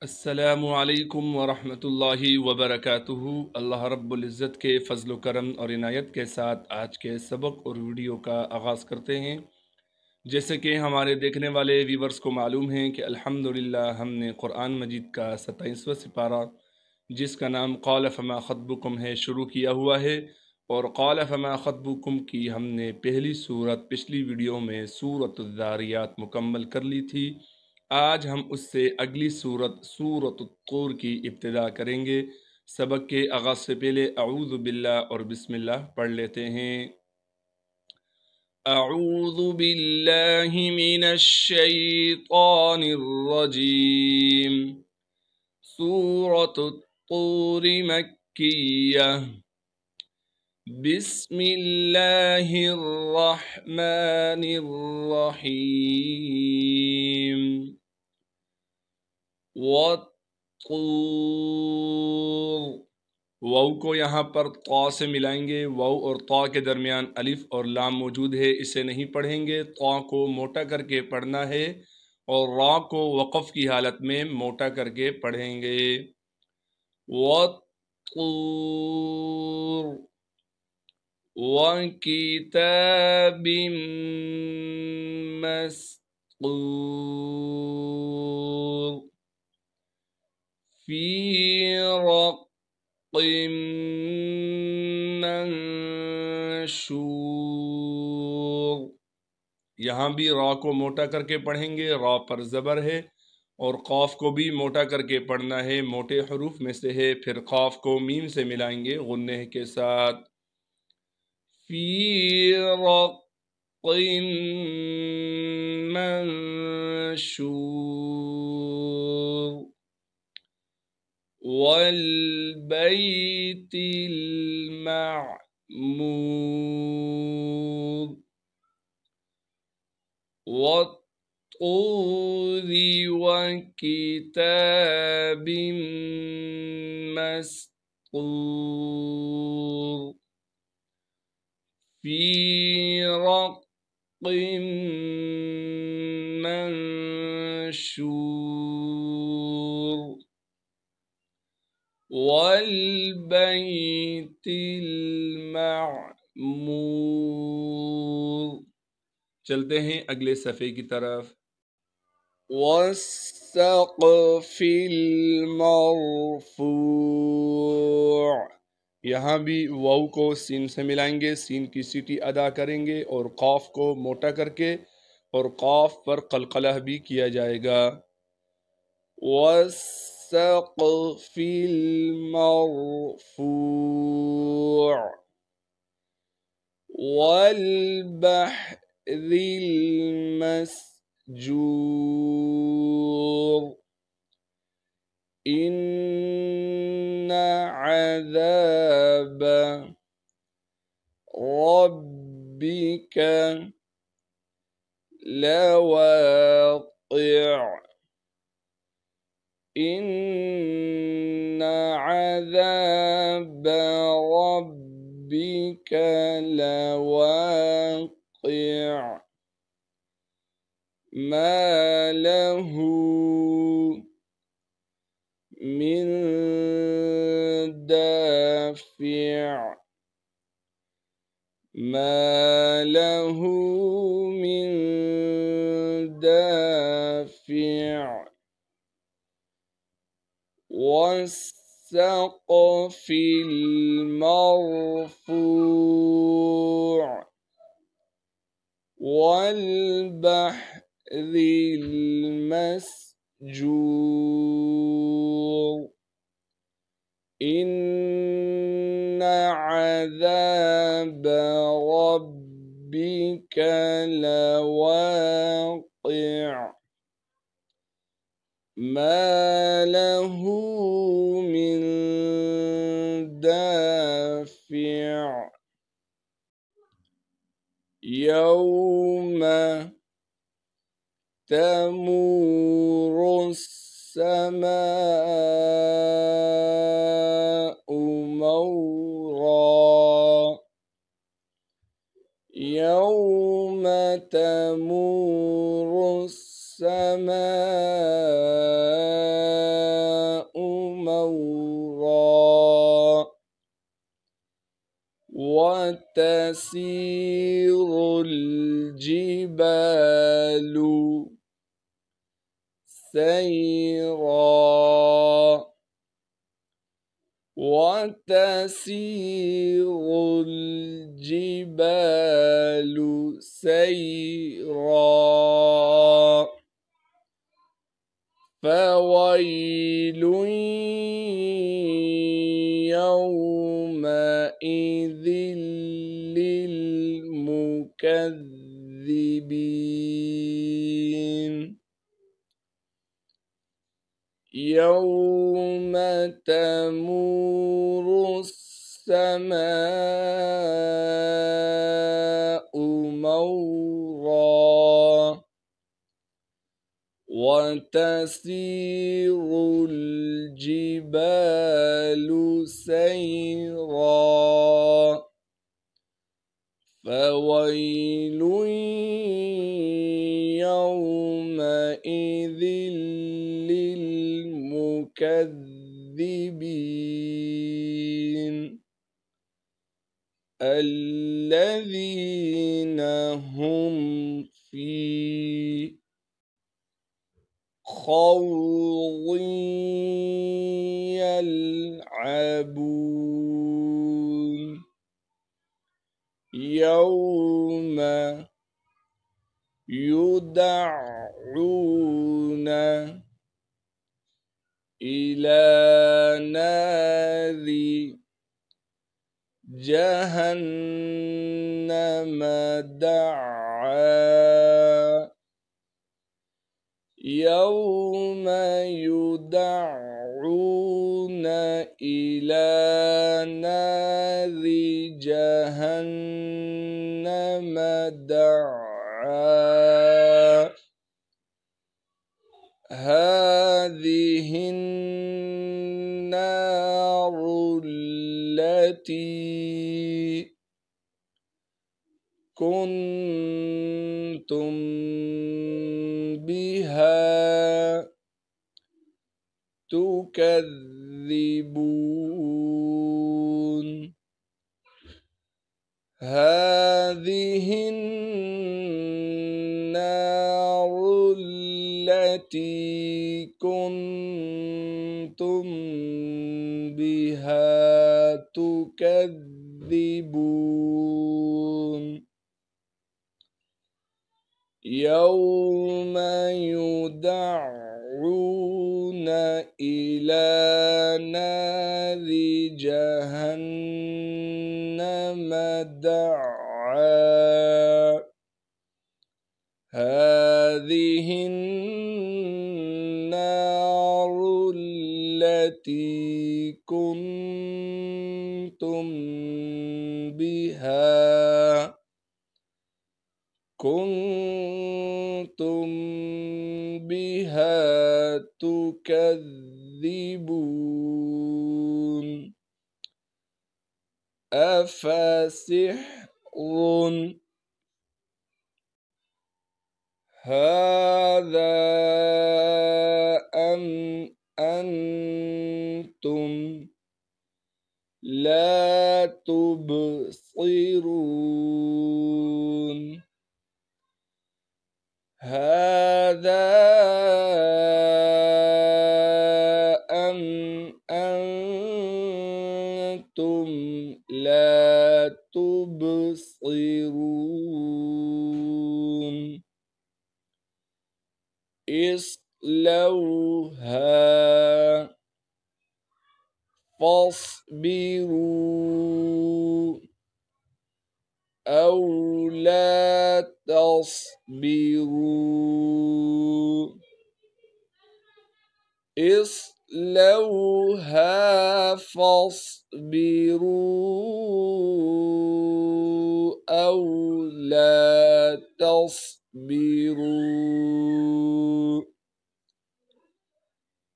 अस्सलामु अलैकुम वरहमतुल्लाहि वबरकातुहू। अल्लाह रब्बुल इज़्ज़त के फ़ज़्ल व करम और इनायत के साथ आज के सबक और वीडियो का आगाज़ करते हैं। जैसे कि हमारे देखने वाले व्यूवर्स को मालूम है कि अल्हम्दुलिल्लाह हमने कुरान मजीद का 27वां सिपारा जिसका नाम क़ाल फ़मा ख़त्बुकुम है शुरू किया हुआ है। और क़ाल फ़मा ख़त्बुकुम की हमने पहली सूरत पिछली वीडियो में सूरत ज़ारियात मुकम्मल कर ली थी। आज हम उससे अगली सूरत सूरत तूर की इब्तिदा करेंगे। सबक के आगाज़ से पहले अऊज़ु बिल्लाह और बिस्मिल्लाह पढ़ लेते हैं। अऊज़ु बिल्लाहि मिनश शैतानिर रजीम। सूरतुत तूर मक्किय्यह। बिस्मिल्लाहिर रहमानिर रहीम। वत्तूर। वाव को यहाँ पर तौ से मिलाएंगे। वाव और तौ के दरमियान अलिफ और लाम मौजूद है, इसे नहीं पढ़ेंगे। तौ को मोटा करके पढ़ना है और रा को वक़फ़ की हालत में मोटा करके पढ़ेंगे। वत्तूर वकिताबिम मस्तूर फी रक़्क़िम मंशूर। यहाँ भी रा को मोटा करके पढ़ेंगे, रा पर ज़बर है। और क़ाफ को भी मोटा करके पढ़ना है, मोटे हरूफ में से है। फिर क़ाफ को मीम से मिलाएंगे गुन्ने के साथ। फी रक़्क़िम मंशूर वल बैतिल मअमूर वत्तूरि वकिताबिम मस्तूर फी रक़्क़िम मंशूर वल बैतिल मअमूर। चलते हैं अगले सफ़े की तरफ। वस्सक़्फ़िल मरफ़ूअ। यहाँ भी वाव को सीन से मिलाएंगे, सीन की सीटी अदा करेंगे और क़ाफ को मोटा करके और क़ाफ पर क़लक़ला भी किया जाएगा। वस्सक़्फ़िल मरफ़ूअ वल बहरिल मस्जूर इन्न अज़ाब रब्बिका लवाक़िअ। इन्न अज़ाब रब्बिका लवाक़िअ मा लहू मिन दाफ़िअ। मा लहू मिन दाफ़िअ वस्सक़्फ़िल मरफ़ूअ वल बहरिल मस्जूर इन्न अज़ाब रब्बिका लवाक़िअ मा लहू मिन दाफ़िअ यौम तमूरुस समाउ मौरा। यौम तमूरुस समाउ وتسير الجبال سيرا وتسير الجبال سيرا فويل يومئذ للمكذبين يوم تمور السماء مورا وتسير الجبال سيرا فويل يومئذ للمكذبين الذين هم في خوض يلعبون يوم يدعون إلى نار جهنم دعا يوم يدعون إلى نار جهنم دعا هذه النار التي كنتم بها تكذبون هذه النار التي كنتم بها تكذبون يوم يدعون إلى نار جهنم دعا هذه النار التي كنتم بها تكذبون أفسحر هذا أم أنتم لا تبصرون هذا أم أنتم لا تبصرون اصلوها فاصبروا أو لا تصبروا اصلوها فاصبروا أو لا تصبروا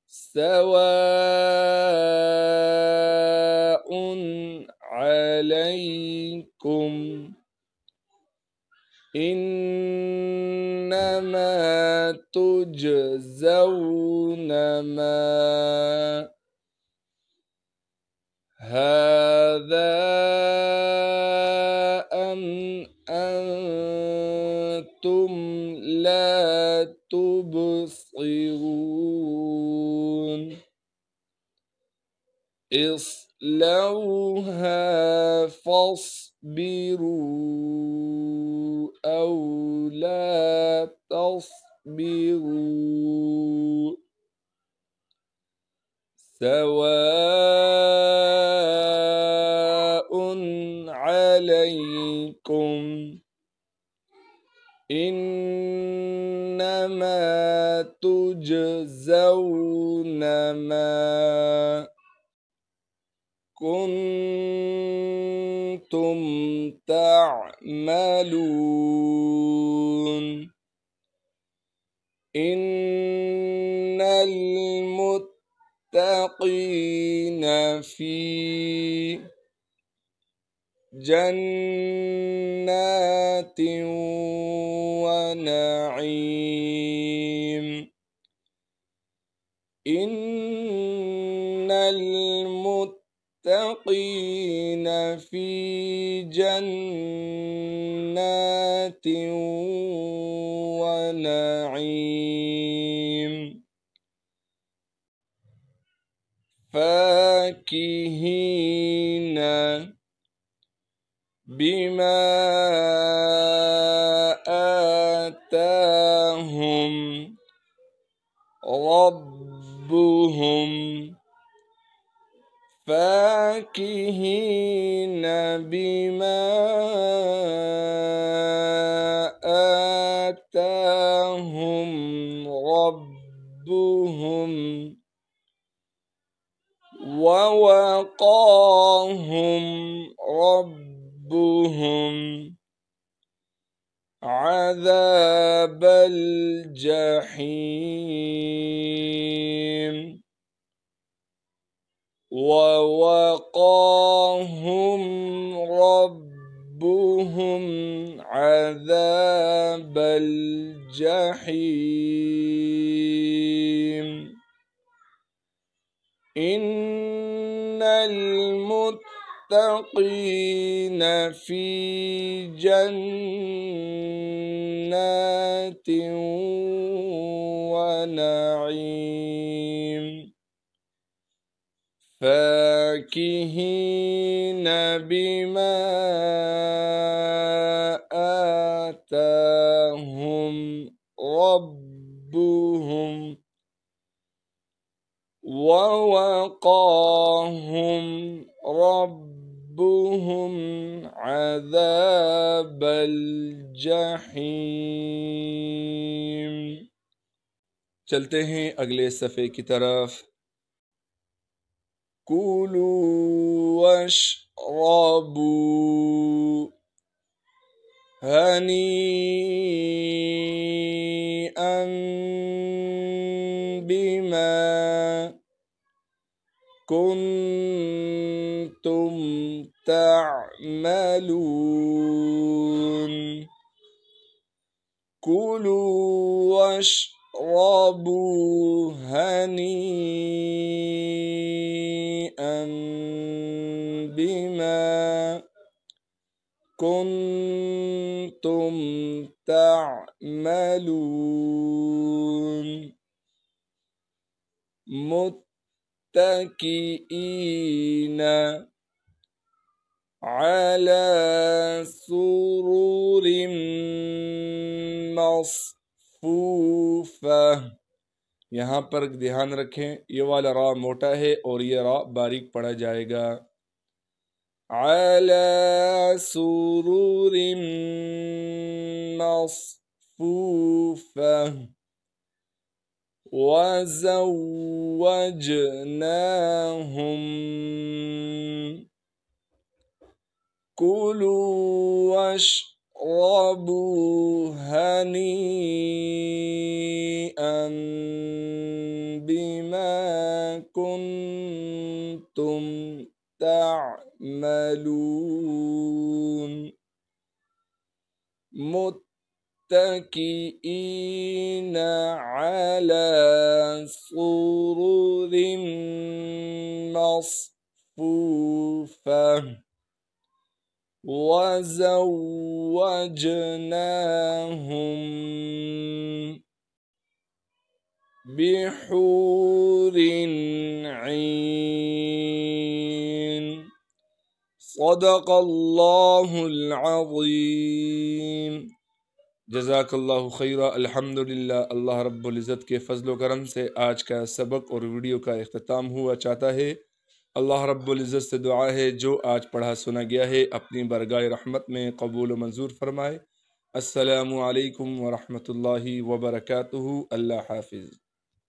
سواء عليكم إنما تجزون ما هذا وأنتم لا تبصرون اصلوها فاصبروا أو لا تصبروا سواء عليكم إنما تجزون ما كنتم تعملون إن المتقين في جنات ونعيم إن المتقين في جنات ونعيم فاكهين بما آتاهم ربهم فاكهين بما آتاهم ربهم ووقاهم ربهم عذاب الجحيم ووقاهم ربهم عذاب الجحيم إن المتقين في جنات ونعيم فاكهين بما آتاهم ربهم ووقاهم ربهم عذاب الجحيم। चलते हैं अगले सफ़े की तरफ। कुलू वशरबू हनीअन बिमा कुन्तुम तअमलून कुलू वशरबू हनीअन बिमा कुन्तुम तअमलून मुत्तकीईन अला सुरुरिम मस्फूफा। यहाँ पर ध्यान रखें, ये वाला रा मोटा है और ये रा बारीक पढ़ा जाएगा। अला सुरुरिम मस्फूफा वज़व्वजनाहुम कुलू वशरबू हनीअन बिमा कुन्तुम तअमलून मुत्तकीईन अला सुरुरिन मस्फूफा वज़व्वजनाहुम बिहूरिन ईन। सदक़ल्लाहुल अज़ीम। जज़ाकल्लाहु खैरा। अल्हम्दुलिल्लाह। अल्लाह रब्बुल इज़्ज़त के फ़ज़ल व करम से आज का सबक और वीडियो का इख्तिताम हुआ चाहता है। अल्लाह रब्बुल इज़्ज़त से दुआ है जो आज पढ़ा सुना गया है अपनी बरगाह रहमत में कबूल व मंजूर फरमाए। अस्सलामु अलैकुम व रहमतुल्लाहि व बरकातुहू। अल्लाह हाफ़िज़।